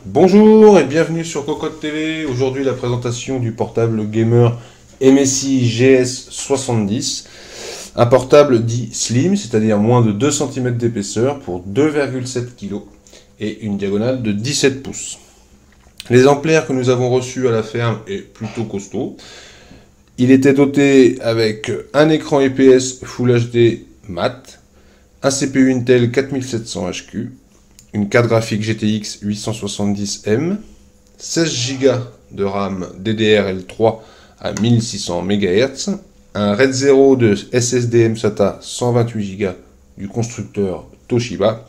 Bonjour et bienvenue sur Cocotte TV. Aujourd'hui la présentation du portable gamer MSI GS70. Un portable dit slim, c'est-à-dire moins de 2 cm d'épaisseur pour 2,7 kg et une diagonale de 17 pouces. L'exemplaire que nous avons reçu à la ferme est plutôt costaud. Il était doté avec un écran IPS Full HD mat, un CPU Intel 4700 HQ, une carte graphique GTX 870M, 16 Go de RAM DDR-L3 à 1600 MHz, un RAID 0 de SSD mSATA 128 Go du constructeur Toshiba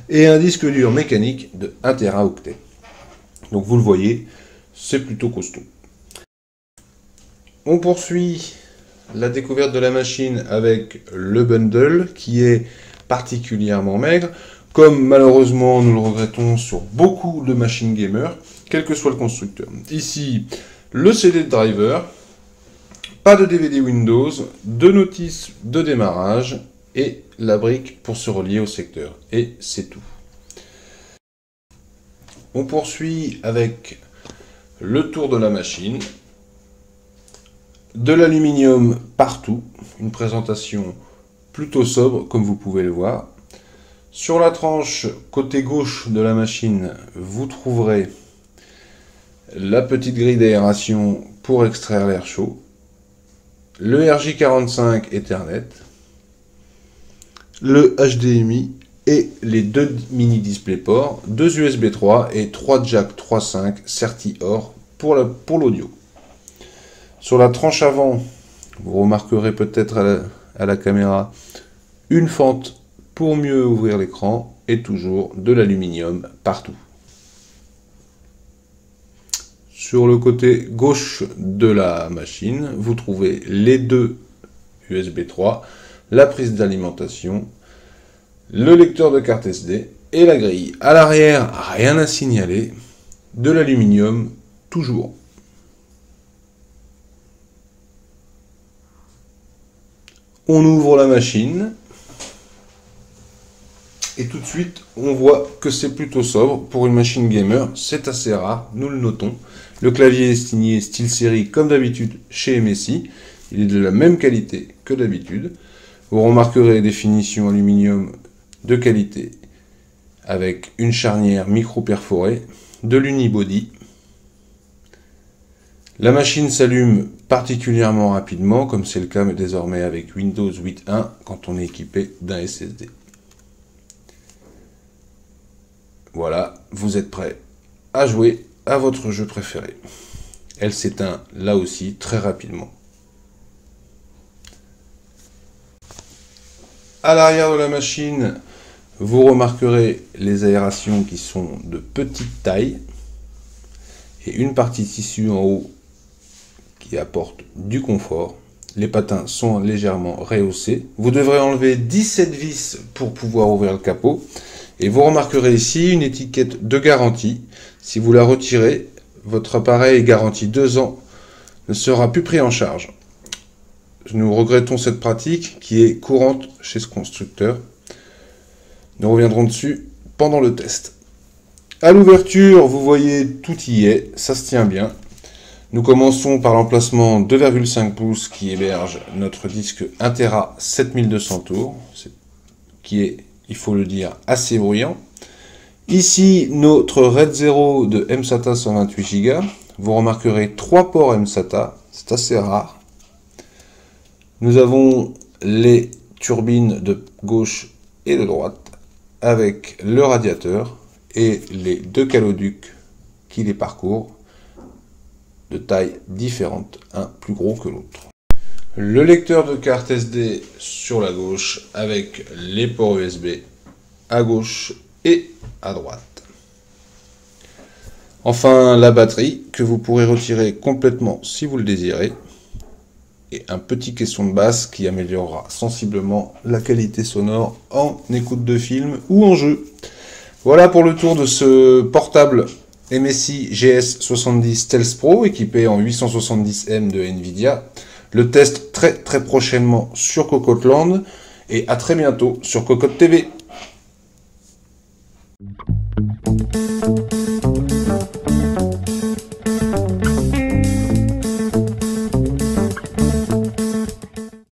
et un disque dur mécanique de 1 Teraoctet. Donc vous le voyez, c'est plutôt costaud. On poursuit la découverte de la machine avec le bundle qui est particulièrement maigre. Comme malheureusement nous le regrettons sur beaucoup de machines gamers, quel que soit le constructeur. Ici, le CD de driver, pas de DVD Windows, deux notices de démarrage et la brique pour se relier au secteur. Et c'est tout. On poursuit avec le tour de la machine, de l'aluminium partout, une présentation plutôt sobre comme vous pouvez le voir. Sur la tranche côté gauche de la machine, vous trouverez la petite grille d'aération pour extraire l'air chaud, le RJ45 Ethernet, le HDMI et les deux mini DisplayPort, deux USB 3 et 3 jack 3.5 Certi-Or pour l'audio. Sur la tranche avant, vous remarquerez peut-être à la caméra une fente pour mieux ouvrir l'écran et toujours de l'aluminium partout. Sur le côté gauche de la machine, vous trouvez les deux USB 3, la prise d'alimentation, le lecteur de carte SD et la grille. À l'arrière, rien à signaler, de l'aluminium toujours. On ouvre la machine. Et tout de suite, on voit que c'est plutôt sobre. Pour une machine gamer, c'est assez rare, nous le notons. Le clavier est signé SteelSeries comme d'habitude chez MSI. Il est de la même qualité que d'habitude. Vous remarquerez des finitions aluminium de qualité avec une charnière micro-perforée, de l'unibody. La machine s'allume particulièrement rapidement, comme c'est le cas désormais avec Windows 8.1 quand on est équipé d'un SSD. Voilà, vous êtes prêts à jouer à votre jeu préféré. Elle s'éteint là aussi très rapidement. À l'arrière de la machine, vous remarquerez les aérations qui sont de petite taille et une partie tissu en haut qui apporte du confort. Les patins sont légèrement rehaussés. Vous devrez enlever 17 vis pour pouvoir ouvrir le capot. Et vous remarquerez ici une étiquette de garantie. Si vous la retirez, votre appareil est garanti 2 ans, ne sera plus pris en charge. Nous regrettons cette pratique qui est courante chez ce constructeur. Nous reviendrons dessus pendant le test. À l'ouverture, vous voyez tout y est, ça se tient bien. Nous commençons par l'emplacement 2,5 pouces qui héberge notre disque 1 Tera 7200 tours, qui est, il faut le dire, assez bruyant. Ici, notre RAID 0 de mSATA 128 Go. Vous remarquerez 3 ports mSATA, c'est assez rare. Nous avons les turbines de gauche et de droite, avec le radiateur et les deux caloducs qui les parcourent, de taille différente, un plus gros que l'autre. Le lecteur de carte SD sur la gauche avec les ports USB à gauche et à droite. Enfin, la batterie que vous pourrez retirer complètement si vous le désirez. Et un petit caisson de basse qui améliorera sensiblement la qualité sonore en écoute de film ou en jeu. Voilà pour le tour de ce portable MSI GS70 Stealth Pro équipé en 870M de Nvidia. Le test très prochainement sur Cocoteland et à très bientôt sur Cocotte TV.